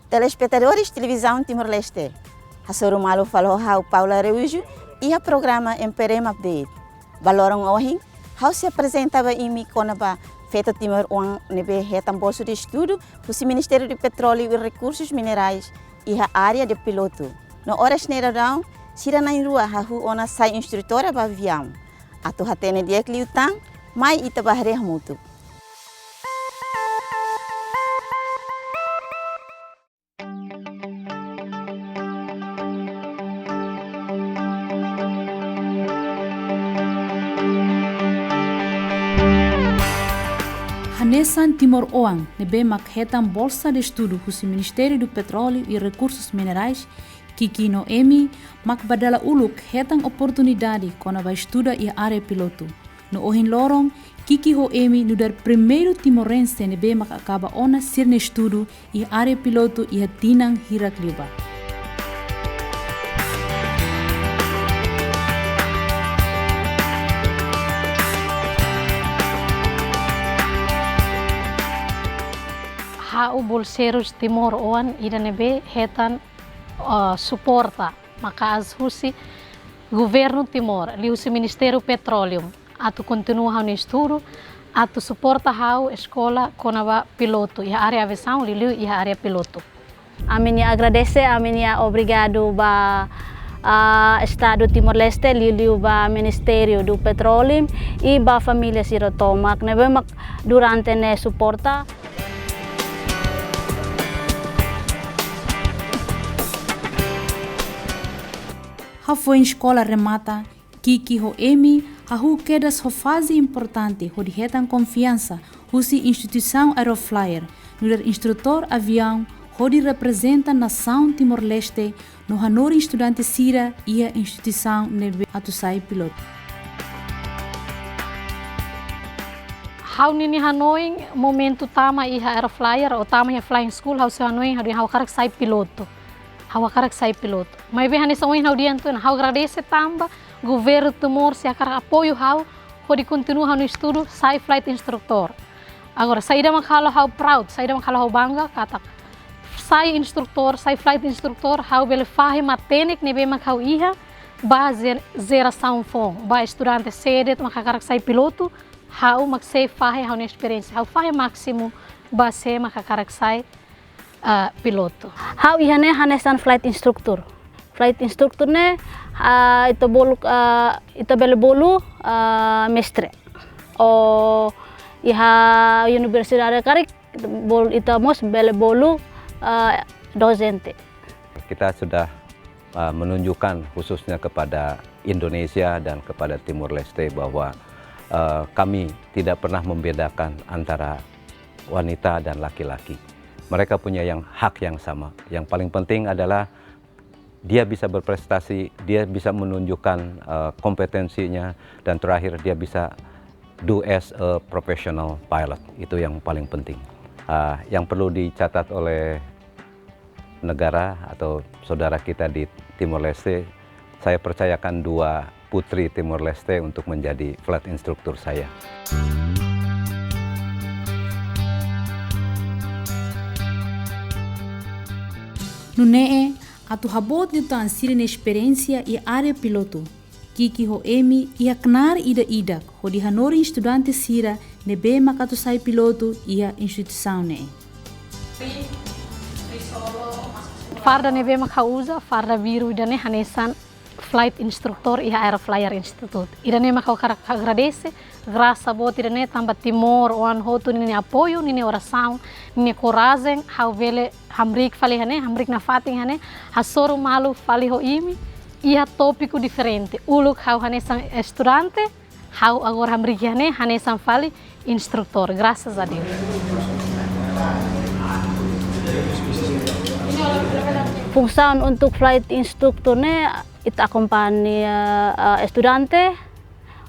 Telespectadores televisão Timor-Leste. Hasoro malo falo hau Paula Reujo e a programa MPRM Update. Balorong ohin, hau se apresentava imi konaba feita Timor uang nebe retam bolso de estudo do Ministério de Petróleo e Recursos Minerais e a área de piloto. No horas neradão, sira na rua hahu ona sai instrutora ba avião. Atu hatene dia kliutang, mai ita bahre mutu. Hanesan Timor-Oang nebe mak hetam bolsa de estudo do Ministério do Petróleo e Recursos Minerais Kiki Noemi mak badala uluk hetam oportunidade quando vai estudar e área piloto. No ohin lorong Kiki Noemi no dar primeiro timorense nebe mak acaba ona sirne estudo e área piloto e tinang hirakliba. Hau bolseiros Timor-Oang ida nebe hetan suporta maka as husi governo Timor li husi Ministério Petróleo atu continua no estudo atu suporta hau escola konava piloto e área aviação li e área piloto. Amin ya agradece, amin ya obrigado ba Estado Timor-Leste liliu ba Ministério do Petróleo e ba família Sirotomak nebe mak durante ne suporta. Foi em escola remata, Kiki Noemi, ahu quedas ho fase importante, ho di hetan confiança, husi instituição Aeroflyer, no der instrutor avião, ho di representa nação Timor-Leste, no hanori estudante sira e a instituição nebe atusai piloto. Hau nini Hanoi momento tama iha Aeroflyer o tama ya flying school hau se Hanoi hau karak sai piloto. Hau karak sai piloto. Mas bem hanessa oin hau dianto hau agradece tamba governo Timor se akar apoio hau pode continuar no estudo sai flight instructor. Agora saída makalo hau proud, saída makalo hau bangga kata sai instructor, sai flight instructor hau bele fahe matenik nebe makau iha ba zeração fong, ba estudante sede makakarak sai piloto hau mak sei fahe hau na experiência, hau fahe máximo ba se makakarak sai piloto. Hau ihane hanesan flight instructor. Flight instructor ne ito bele bolu mestre. O iha universidade karik ito mos bele bolu docente. Kita sudah menunjukkan khususnya kepada Indonesia dan kepada Timor-Leste bahwa kami tidak pernah membedakan antara wanita dan laki-laki. Mereka punya hak yang sama. Yang paling penting adalah dia bisa berprestasi, dia bisa menunjukkan kompetensinya, dan terakhir dia bisa do as a professional pilot. Itu yang paling penting. Yang perlu dicatat oleh negara atau saudara kita di Timor-Leste, saya percayakan 2 putri Timor-Leste untuk menjadi flight instructor saya. Nunee, atu habot de tan sirene experiência e área piloto. Kiki Noemi e a knar ida idak, ho di hanori estudante sira nebe makatu sai piloto e a instituição ne. Farda nebe makauza, farda biru ida ne hanesan flight instructor e Aeroflyer Institute. Ida ne makau agradece, graça bot ida ne tamba Timor-Oang hotu nini apoio, nini oração, nini coragem, hau vele hamrik fali hane, hamrik na fating hane, hasoro malu fali ho imi, ia tópico diferente. Uluk hau hanesan estudante, hau agora hamrik hane, hanesan fali instructor. Graças a Deus. Fungsi untuk flight instructor ne ita akompani estudante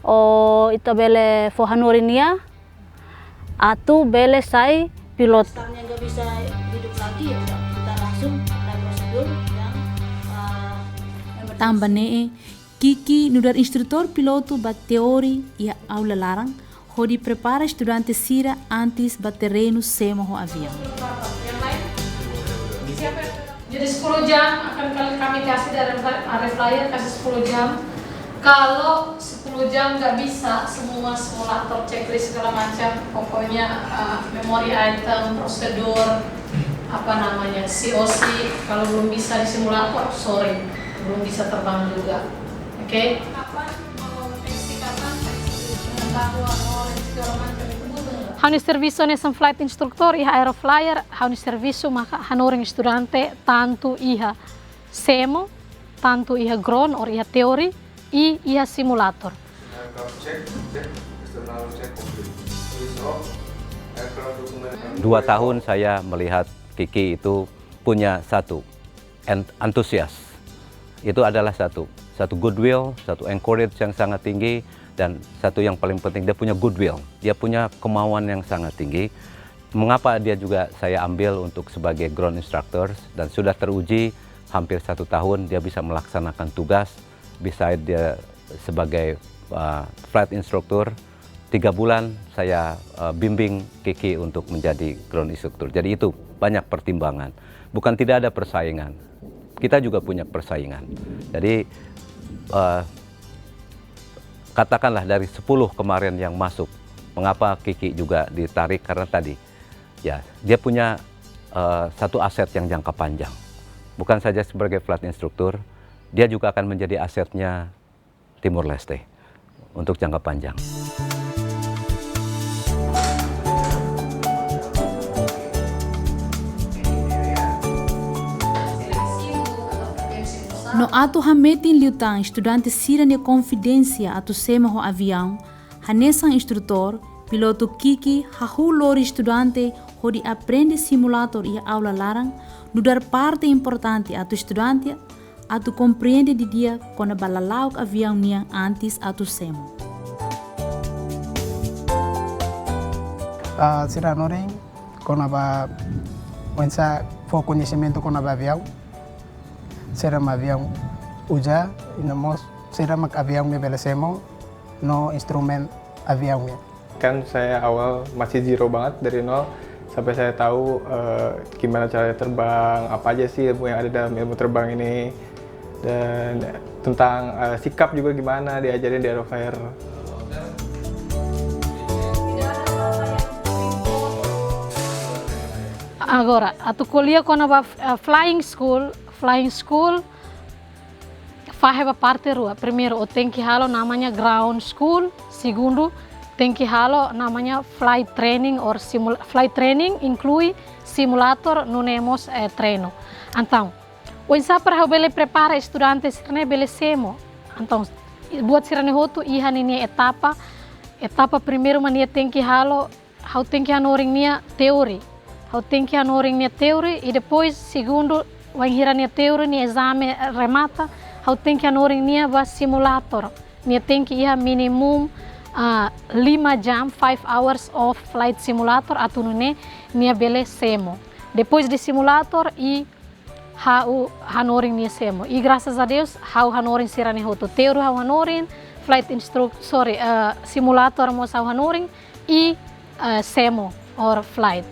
o ita bele fo hanorinia atu bele sai pilot. Misalnya nggak bisa hidup lagi ya udah kita langsung ada prosedur yang tambah nee Kiki no dar instrutor piloto bat teori e aula larang hodi prepara estudante sira antes bat terreno semo ho avião. Jadi 10 jam akan kami kasih dari area flyer, kasih 10 jam. Kalau 10 jam nggak bisa semua simulator, checklist segala macam, pokoknya memori item, prosedur, apa namanya, COC, kalau belum bisa di simulator, sorry, belum bisa terbang juga. Oke? Kapan mau teksi kapan? Pengetahuan oleh segala macam itu butuh. Hani serviço nesse flight instructor iha aeroflyer, hani serviço maka hanoring estudante tanto iha semo, tanto iha ground or iha teori i iha simulator. 2 tahun saya melihat Kiki itu punya satu antusias. Itu adalah satu goodwill, satu encourage yang sangat tinggi, dan satu yang paling penting dia punya goodwill. Dia punya kemauan yang sangat tinggi. Mengapa dia juga saya ambil untuk sebagai ground instructor, dan sudah teruji hampir 1 tahun dia bisa melaksanakan tugas. Bisa dia sebagai flight instructor, 3 bulan saya bimbing Kiki untuk menjadi ground instructor. Jadi itu banyak pertimbangan. Bukan tidak ada persaingan. Kita juga punya persaingan. Jadi katakanlah dari 10 kemarin yang masuk, mengapa Kiki juga ditarik? Karena tadi, ya dia punya satu aset yang jangka panjang. Bukan saja sebagai flight instructor, dia juga akan menjadi asetnya Timor Leste untuk jangka panjang. No ato hametin liutang estudante sira ne confidência atu sema ho avião, hanesan instrutor, piloto Kiki, hahu lori estudante ho di aprende simulator e aula larang, no dar parte importante atu estudante, atu compreende di dia kona balalauk avião niang antes atu semo. Sira noring, kona ba wensa for conhecimento kona ba avião. Sira avião uja inamos sira mak avião me belasemo no instrumen avião me. Kan saya awal masih zero banget dari nol sampai saya tahu gimana cara terbang, apa aja sih ilmu yang ada dalam ilmu terbang ini, dan tentang sikap juga gimana diajarin di Aeroflyer. Agora, atu kuliah kona ba flying school faz parte rua. Primeiro, tem que halo namanya ground school. Segundo, tem que halo namanya flight training or flight training inclui simulator no nemos treino. Então, o para bele prepara estudantes sirne bele semo. Então, buat sirne hotu iha nini etapa primeiro mania tem que halo, how tem que hanoring nia teori. How tem que hanoring nia teori e depois segundo vai hira nia teori nia exame remata, how tem que hanoring nia va simulator. Nia tem que iha minimum 5 jam, 5 hours of flight simulator atau nia bele semo. Depois de simulator e hanoring nia semo. E graças a Deus, how hanoring sirane hoto. Teori how hanoring, simulator mo how hanoring e semo or flight.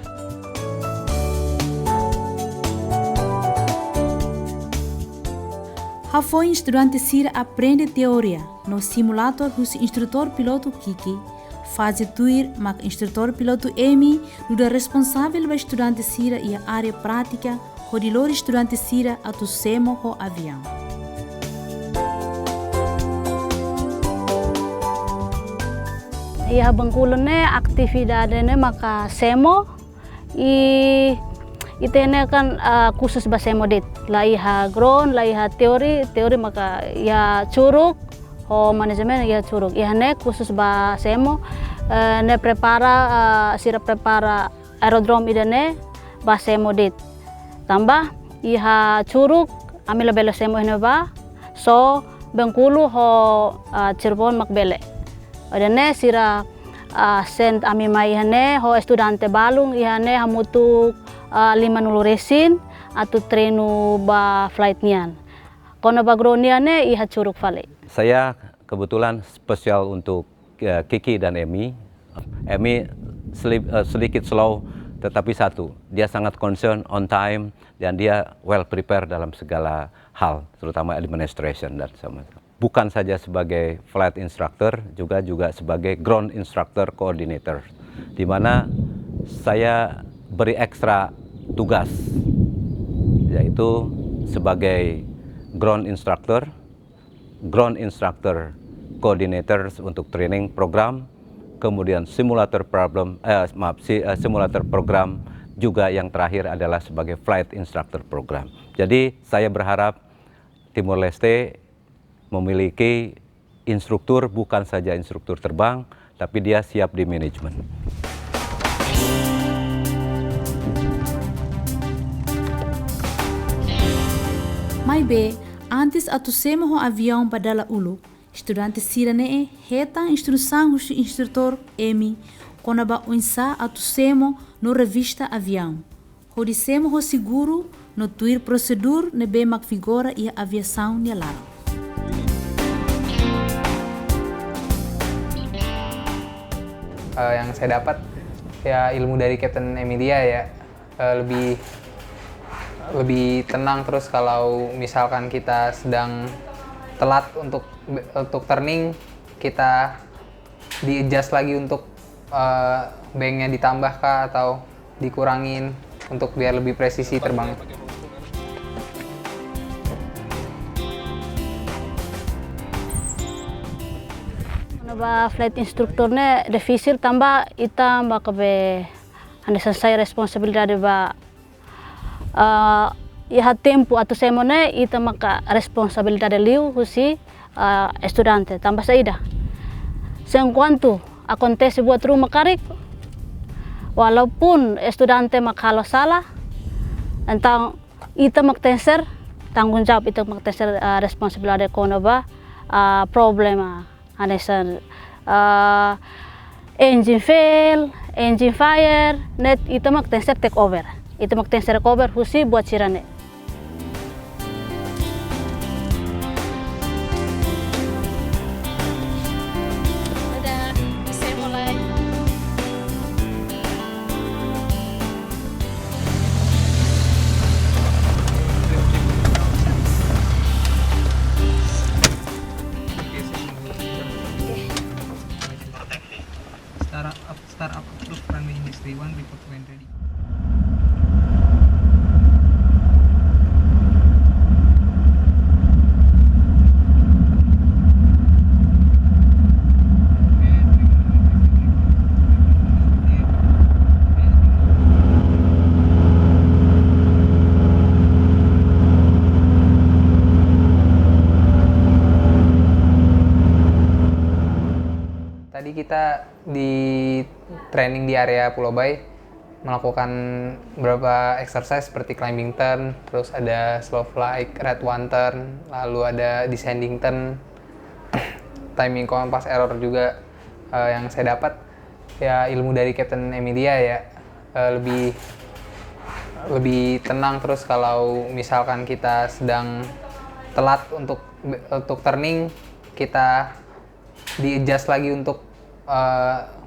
Ha foi estudante sira aprende teoria no simulator hus instrutor piloto Kiki, fase tuir mak instrutor piloto Emi, no da responsável ba estudante sira e a área prática, ho di lor estudante sira atu semo ho avião. Ia Bengkulu ne aktividade ne maka semo itene kan khusus bahasa modit. Laiha ground, laiha teori maka ya curug, ho manajemen ya curug. Ya ne khusus bahasa semo ne sira prepara aerodrome idane bahasa modit. Tambah iha curug amila belo semo hene ba so Bengkulu ho Cirebon makbele. Adane sira sent ami mai hane ho estudante balung ihane hamutuk 5 nulu resin atau trenu ba flight nian. Kono ba groniane iha curug vale. Saya kebetulan spesial untuk Kiki dan Emi. Emi sedikit slow tetapi satu, dia sangat concern on time dan dia well prepared dalam segala hal, terutama administration dan sama. Bukan saja sebagai flight instructor, juga sebagai ground instructor coordinator, di mana saya beri ekstra tugas, yaitu sebagai ground instructor coordinators untuk training program, kemudian simulator program, juga yang terakhir adalah sebagai flight instructor program. Jadi saya berharap Timor Leste memiliki instruktur, bukan saja instruktur terbang, tapi dia siap di manajemen. Maibe, antes atusema ho avião badala ulu, estudante siranee heta instrução do instrutor Emi, konaba unsa atusemo no revista avião. Hodisemo ho seguro no tuir prosedur nebe mak vigora ia aviação nialara. Yang saya dapat ya ilmu dari Captain Emilia ya, lebih tenang. Terus kalau misalkan kita sedang telat untuk turning, kita di-adjust lagi untuk banknya ditambah kah atau dikurangin untuk biar lebih presisi terbang. Ba flight instrukturnya difícil tambah ita makabe anda selesai responsabilidade ba ia tempo atau semone ita maka responsabilidade liu husi estudante tambah saida. Seenquanto acontece buat rumah karik, walaupun estudante makalo salah, tentang ita maktenser tanggung jawab ita maktenser responsabilidade kono ba problema. Anesan engine fail, engine fire, net itu mak tenser take over. Itu mak tenser cover husi buat sirane. Start up approve runway industry 1 report when ready. Tadi kita di training di area Pulau Bay melakukan beberapa exercise seperti climbing turn, terus ada slow flight, red one turn, lalu ada descending turn, timing compass error juga. Yang saya dapat ya ilmu dari Captain Emilia ya, lebih tenang. Terus kalau misalkan kita sedang telat untuk turning, kita di-adjust lagi untuk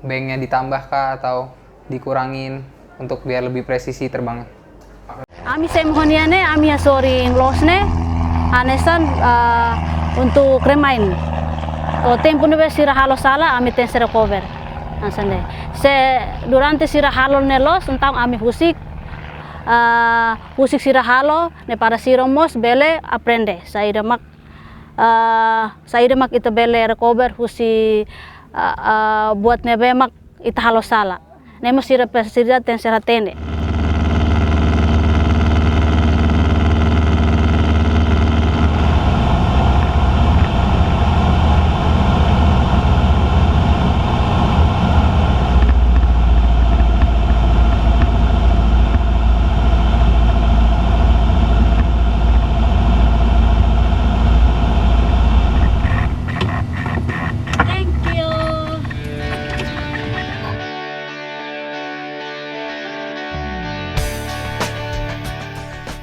banknya ditambah kah atau dikurangin untuk biar lebih presisi terbang. Ami semhoniane ami asori inglosne anesan untuk remain. O tempo nebe sira halo sala ami tenser cover. Ansane. Durante sira halo nelos tentang ami husik sira halo ne para siromos bele aprende. Saida mak itu bele recover husi buat nebemak ita halo sala. Nemo sira persida tensera tende.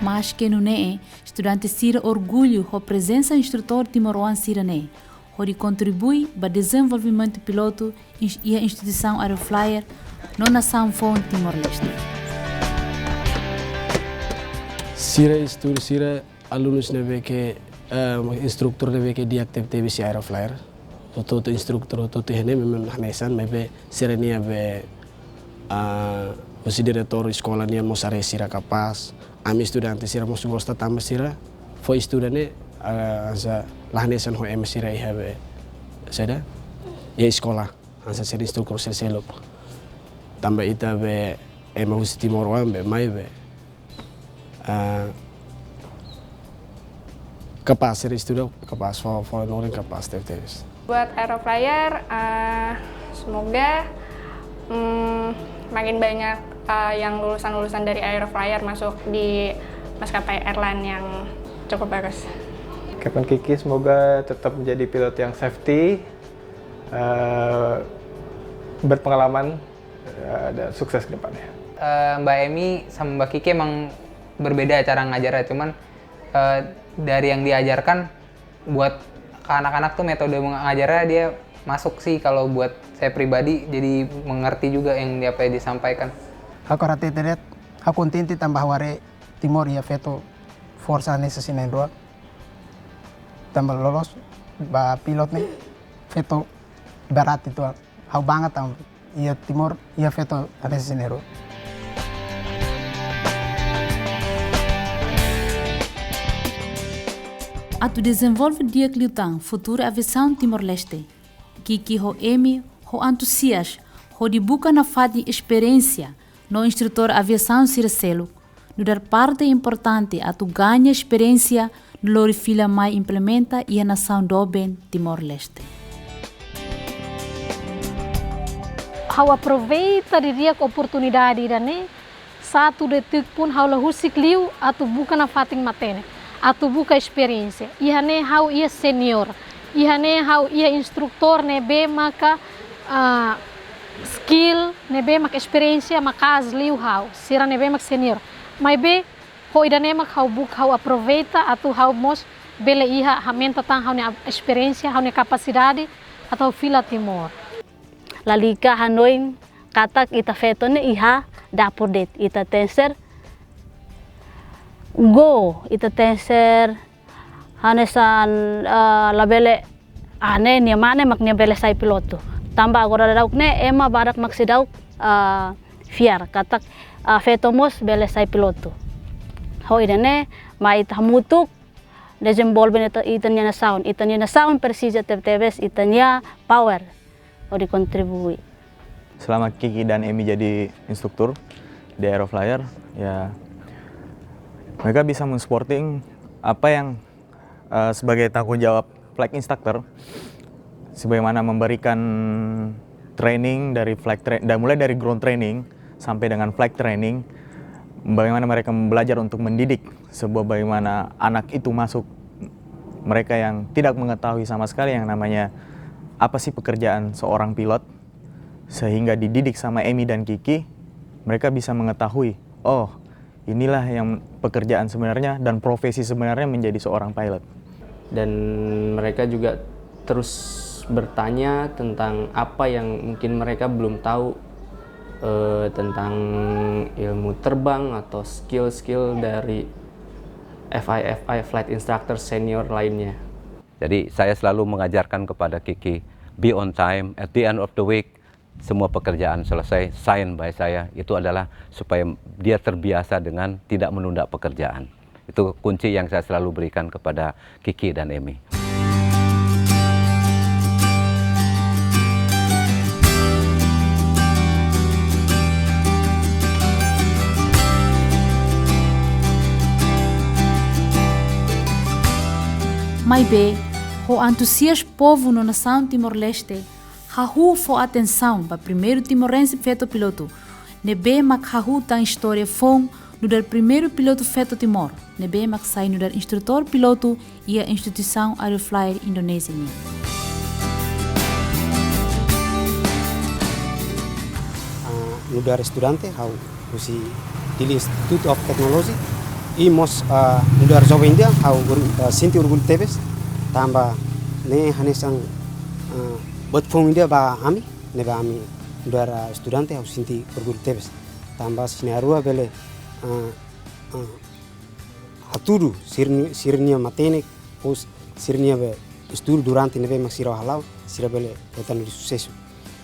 Mas que no nee, estudante sira orgulho a presença instrutor timoruan sirane, onde contribui para o desenvolvimento piloto e a instituição Aeroflyer na nação Timor-Leste. Sira estudo sira alunos nebe ke instruktur nebe ke di aktivitas Aeroflyer. Toto instruktur toto hene memang hanesan mebe sira ni abe o diretor sekolah ni mosare sira kapas. Ami estudante sira mos gosta tambah sira. Foi estudante asa lahanesan ho em sira ihabe. Seda ya sekolah asa sira instruktur selok. Tambah ita be emang Timor be mai be kapas sira estudo kapas for noren kapas teves. Buat Aeroflyer, semoga makin banyak yang lulusan-lulusan dari Aeroflyer masuk di maskapai airline yang cukup bagus. Kapten Kiki semoga tetap menjadi pilot yang safety, berpengalaman, dan sukses ke depannya. Mbak Emi sama Mbak Kiki emang berbeda cara ngajarnya, cuman dari yang diajarkan buat anak-anak tuh metode mengajarnya dia masuk sih. Kalau buat saya pribadi jadi mengerti juga yang apa yang disampaikan. Aku rate teret, aku kontenti tambah ware Timor ya feto forsa nesa sinen doa. Tambah lolos ba pilot nih feto berat itu. Aku banget tam ya Timor ya feto nesa sinen doa. Atu desenvolve dia cliutang futura aviação Timor-Leste. Kiki ho Emi ho entusias ho dibuka na fadi experiência no instrutor aviação Circelo. No dar parte importante atu ganha experiência no lori fila mai implementa e a nação doben Timor-Leste. Hau aproveita de dia oportunidade dane satu detik pun hau lahusik liu atu buka na fating matene. Atu buka experiência. Ihane hau ia senior. Ihane hau ia instruktor nebe maka skill nebe mak experiência maka asliu hau. Sira nebe mak senior. Mai be ho idane mak hau buka hau aproveita atu hau mos bele iha hamenta tang hau ne experiência hau ne capacidade atau fila Timor. Lalika Hanoi katak ita feto ne iha dapur det ita tenser go ita tenser hanesan labele ane nia mane mak nia bele sai piloto tambah agora dauk ne ema barak mak sidauk fiar katak fetomos bele sai piloto ho idane ma ita mutuk desenvolve itanya na sound persija tebes itanya power o dikontribui. Selama Kiki dan Emi jadi instruktur di Aeroflyer, ya mereka bisa men-supporting apa yang sebagai tanggung jawab flight instructor, sebagaimana memberikan training dari mulai dari ground training sampai dengan flight training, bagaimana mereka belajar untuk mendidik sebuah bagaimana anak itu masuk, mereka yang tidak mengetahui sama sekali yang namanya apa sih pekerjaan seorang pilot, sehingga dididik sama Emi dan Kiki, mereka bisa mengetahui, oh inilah yang pekerjaan sebenarnya dan profesi sebenarnya menjadi seorang pilot. Dan mereka juga terus bertanya tentang apa yang mungkin mereka belum tahu tentang ilmu terbang atau skill-skill dari FI flight instructor senior lainnya. Jadi saya selalu mengajarkan kepada Kiki, be on time, at the end of the week, semua pekerjaan selesai, sign by saya, itu adalah supaya dia terbiasa dengan tidak menunda pekerjaan. Itu kunci yang saya selalu berikan kepada Kiki dan Emi. Mai be, ho entusias povo no nação Timor-Leste, hahu fo atenção para primeiro timorense feito piloto. Nebe mak hahu tan história fong no dar primeiro piloto feito Timor. Nebe mak sai no dar instrutor piloto e a instituição Aeroflyer Indonésia. No dar estudante hau usi di Institute of Technology e mos no dar jovem dia hau sinti orgulho tebes tambah ne hanesan buat fong dia ba ami neba ami udara estudante hau sinti orgulho tebes tambah sinarua bele tudo sirnia matenek os sirnia be estudo durante neve masira halau sira bele etan de sucesso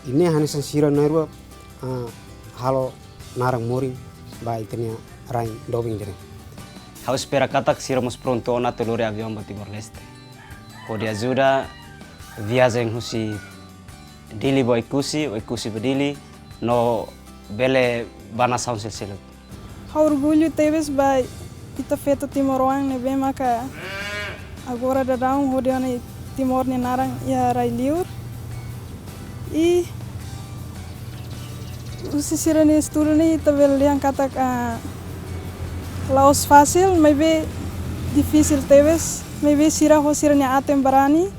ini hanesan sira narua halo narang moring ba itenia rain dobing jere. Hau espera katak siramos pronto na telore avião para Timor-Leste. Pode ajuda viagem husi dili boy kusi bedili no bele banação silsilat. Orgulho teves by kita feto Timor-Wang ne bem maka agora dadang hodiane Timor ne narang ya rai liur e o sisirane esturne tabel yang katak laos fácil maybe difícil teves maybe sira ho sirane atem barani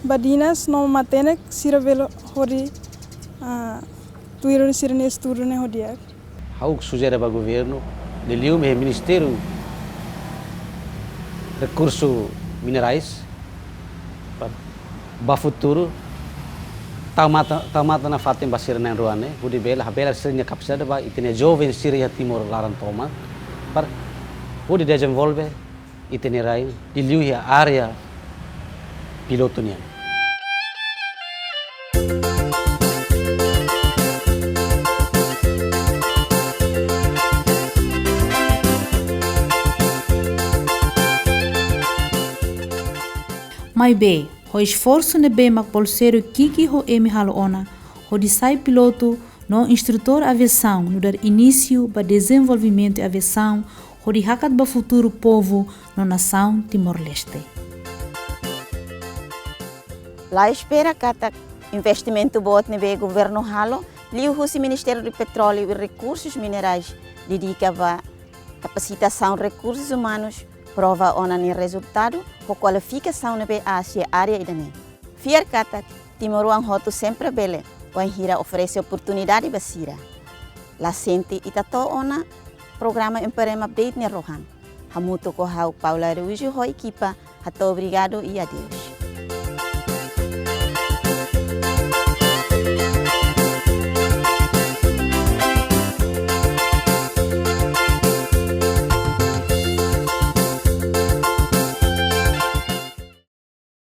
badinas no matenek sira velo hodi tuirone sirane esturne hodiak. Hau sugere para o governo, o Ministério Recursos Minerais, para o futuro, tamata na fatem basir na ruane, budi bela habela sirnya kapsada ba itene jovem siria Timor laran toma, para budi desenvolve itene rai di a area pilotonia. Mai be, ho esforço ne be mak bolseiro kiki ho emi halo ona, ho de sai piloto no instrutor aviação no dar início para desenvolvimento aviação, ho de hakat ba futuro povo no nação Timor-Leste. Lá espera kata investimento bot ne be governo halo, liu husi Ministério do Petróleo e Recursos Minerais dedica ba capacitação recursos humanos prova ona ni resultado ko qualificação na Ásia área idane. Fiar kata Timor-Wang hotu sempre bele wan hira oferece oportunidade basira. La sente itato ona programa Emperem Update ni rohan. Hamuto ko hau Paula Reujo ho equipa, hato obrigado e adeus.